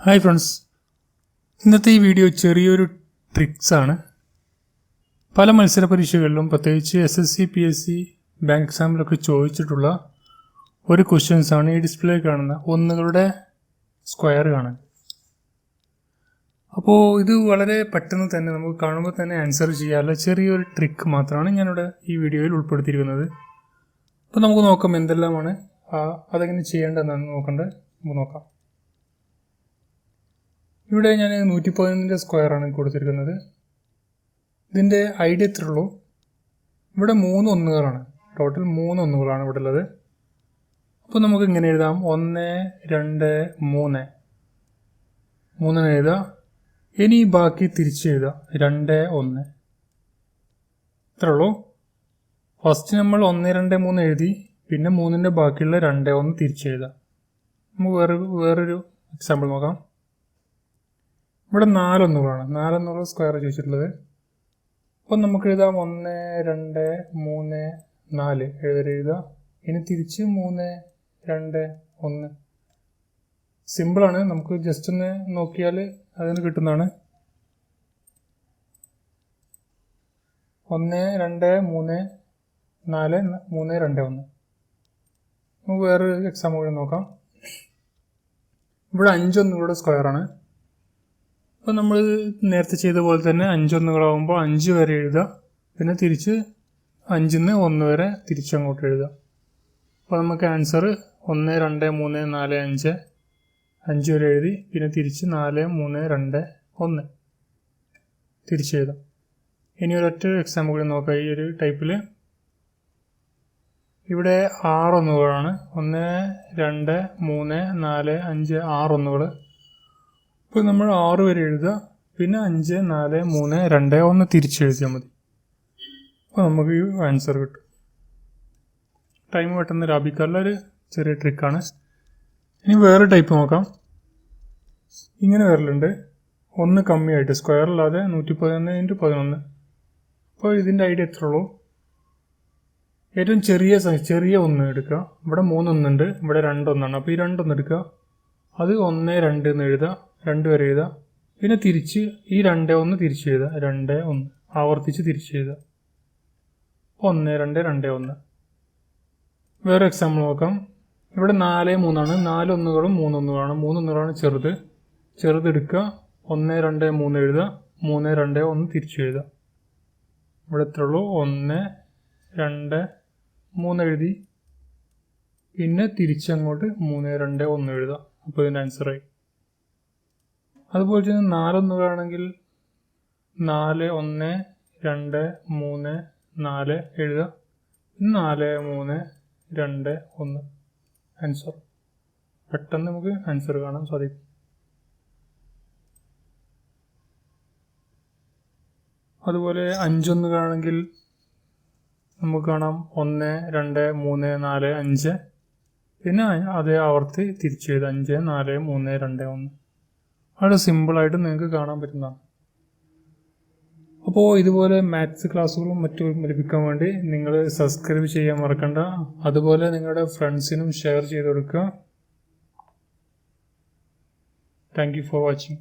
Hi friends, ഇന്നത്തെ ഈ video ചെറിയൊരു ട്രിക്സാണ്. പല മത്സര പരീക്ഷകളിലും പ്രത്യേകിച്ച് SSC, PSC, ബാങ്ക് എക്സാമിലൊക്കെ ചോദിച്ചിട്ടുള്ള ഒരു ക്വസ്റ്റ്യൻസാണ് ഈ ഡിസ്പ്ലേ കാണുന്ന ഒന്നുകളുടെ സ്ക്വയർ കാണാൻ. അപ്പോൾ ഇത് വളരെ പെട്ടെന്ന് തന്നെ നമുക്ക് കാണുമ്പോൾ തന്നെ ആൻസർ ചെയ്യാനുള്ള ചെറിയൊരു ട്രിക്ക് മാത്രമാണ് ഞാനിവിടെ ഈ വീഡിയോയിൽ ഉൾപ്പെടുത്തിയിരിക്കുന്നത്. അപ്പോൾ നമുക്ക് നോക്കാം എന്തെല്ലാമാണ് അതെങ്ങനെ ചെയ്യേണ്ടതെന്നാണ് നമുക്ക് നോക്കാം. ഇവിടെ ഞാൻ 111 സ്ക്വയറാണ് കൊടുത്തിരിക്കുന്നത്. ഇതിൻ്റെ ഐഡിയ എത്ര ഉള്ളൂ? ഇവിടെ 3 ഒന്നുകളാണ്, ടോട്ടൽ 3 ഒന്നുകളാണ് ഇവിടെ ഉള്ളത്. അപ്പോൾ നമുക്ക് ഇങ്ങനെ എഴുതാം, 1, 2, 3 3 എഴുതാം. ഇനി ബാക്കി തിരിച്ച് എഴുതാം, 2, 1 ഇത്രേ ഉള്ളൂ. ഫസ്റ്റ് നമ്മൾ 1, 2, 3 എഴുതി, പിന്നെ 3ൻ്റെ ബാക്കിയുള്ള 2, 1 തിരിച്ചെഴുതാം. നമുക്ക് വേറൊരു എക്സാമ്പിൾ നോക്കാം. ഇവിടെ 4 ഒന്നുകളാണ്, 4 ഒന്നുകൾ സ്ക്വയർ ചോദിച്ചിട്ടുള്ളത്. അപ്പം നമുക്ക് എഴുതാം 1, 2, 3, 4 എഴുതാം. ഇനി തിരിച്ച് 3, 2, 1 സിമ്പിളാണ്. നമുക്ക് ജസ്റ്റ് ഒന്ന് നോക്കിയാൽ അതിന് കിട്ടുന്നതാണ്. 1, 2, 3, 4, 3, 2, 1. നമുക്ക് വേറൊരു എക്സാമ്പിൾ കൂടി നോക്കാം. ഇവിടെ 5 ഒന്നുകളുടെ സ്ക്വയറാണ്. അപ്പോൾ നമ്മൾ നേരത്തെ ചെയ്ത പോലെ തന്നെ 5 ഒന്നുകളാകുമ്പോൾ 5 വരെ എഴുതുക, പിന്നെ തിരിച്ച് 5-ന്ന് 1 വരെ തിരിച്ചങ്ങോട്ട് എഴുതുക. അപ്പോൾ നമുക്ക് ആൻസർ 1, 2, 3, 4, 5 5 വരെ എഴുതി, പിന്നെ തിരിച്ച് 4, 3, 2, 1 തിരിച്ചെഴുതാം. ഇനി ഒരൊറ്റ എക്സാമ്പിൾ കൂടി നോക്കാം. ഈ ഒരു ടൈപ്പിൽ ഇവിടെ 6 ഒന്നുകളാണ്, 1, 2, 3, 4, 5 6 ഒന്നുകൾ. ഇപ്പോൾ നമ്മൾ 6 വരെ എഴുതുക, പിന്നെ 5, 4, 3, 2, 1 തിരിച്ചെഴുതിയാൽ മതി. അപ്പോൾ നമുക്ക് ഈ ആൻസർ കിട്ടും. ടൈം പെട്ടെന്ന് ലാഭിക്കാനുള്ള ഒരു ചെറിയ ട്രിക്കാണ്. ഇനി വേറെ ടൈപ്പ് നോക്കാം. ഇങ്ങനെ വരലുണ്ട്, 1 കമ്മിയായിട്ട്, സ്ക്വയർ അല്ലാതെ 111 × 11. അപ്പോൾ ഇതിൻ്റെ ഐഡിയ എത്ര ഉള്ളൂ? ഏറ്റവും ചെറിയ 1 എടുക്കുക. ഇവിടെ 3 ഒന്നുണ്ട്, ഇവിടെ 2 ഒന്നാണ്. അപ്പോൾ ഈ 2 ഒന്ന് എടുക്കുക, അത് 1, 2 എന്ന് എഴുതുക, 2 വരെ എഴുതുക. പിന്നെ തിരിച്ച് ഈ 2, 1 തിരിച്ചെഴുതുക, 2, 1 ആവർത്തിച്ച് തിരിച്ചെഴുതുക. 1, 2, 2, 1. വേറെ എക്സാമ്പിൾ നോക്കാം. ഇവിടെ 4, 3 ആണ്. 4 ഒന്നുകളും 3 ഒന്നുകളാണ്. 3 ഒന്നുകളാണ് ചെറുതെടുക്കുക, 1, 2, 3 എഴുതുക, 3, 2, 1 തിരിച്ചെഴുതുക. ഇവിടെ എത്ര ഉള്ളൂ? 1, 2, 3 എഴുതി, പിന്നെ തിരിച്ചങ്ങോട്ട് 3, 2, 1 എഴുതുക. അപ്പോൾ ഇതിൻ്റെ ആൻസറായി. അതുപോലെ തന്നെ 4 ഒന്നുകളാണെങ്കിൽ 4, 1, 2, 3, 4 എഴുതുക, 4, 3, 2, 1 ആൻസർ. പെട്ടെന്ന് നമുക്ക് ആൻസർ കാണാൻ സാധിക്കും. അതുപോലെ 5 ഒന്നുകളാണെങ്കിൽ നമുക്ക് കാണാം 1, 2, 3, 4, 5 പിന്നെ അതേ ആവർത്തി തിരിച്ചെഴുതുക, 5, 4, 3, 2, 1. വളരെ സിമ്പിളായിട്ട് നിങ്ങൾക്ക് കാണാൻ പറ്റുന്നതാണ്. അപ്പോൾ ഇതുപോലെ മാത്സ് ക്ലാസ്സുകളും മറ്റും ലഭിക്കാൻ വേണ്ടി നിങ്ങൾ സബ്സ്ക്രൈബ് ചെയ്യാൻ മറക്കണ്ട. അതുപോലെ നിങ്ങളുടെ ഫ്രണ്ട്സിനും ഷെയർ ചെയ്ത് കൊടുക്കുക. Thank you for watching.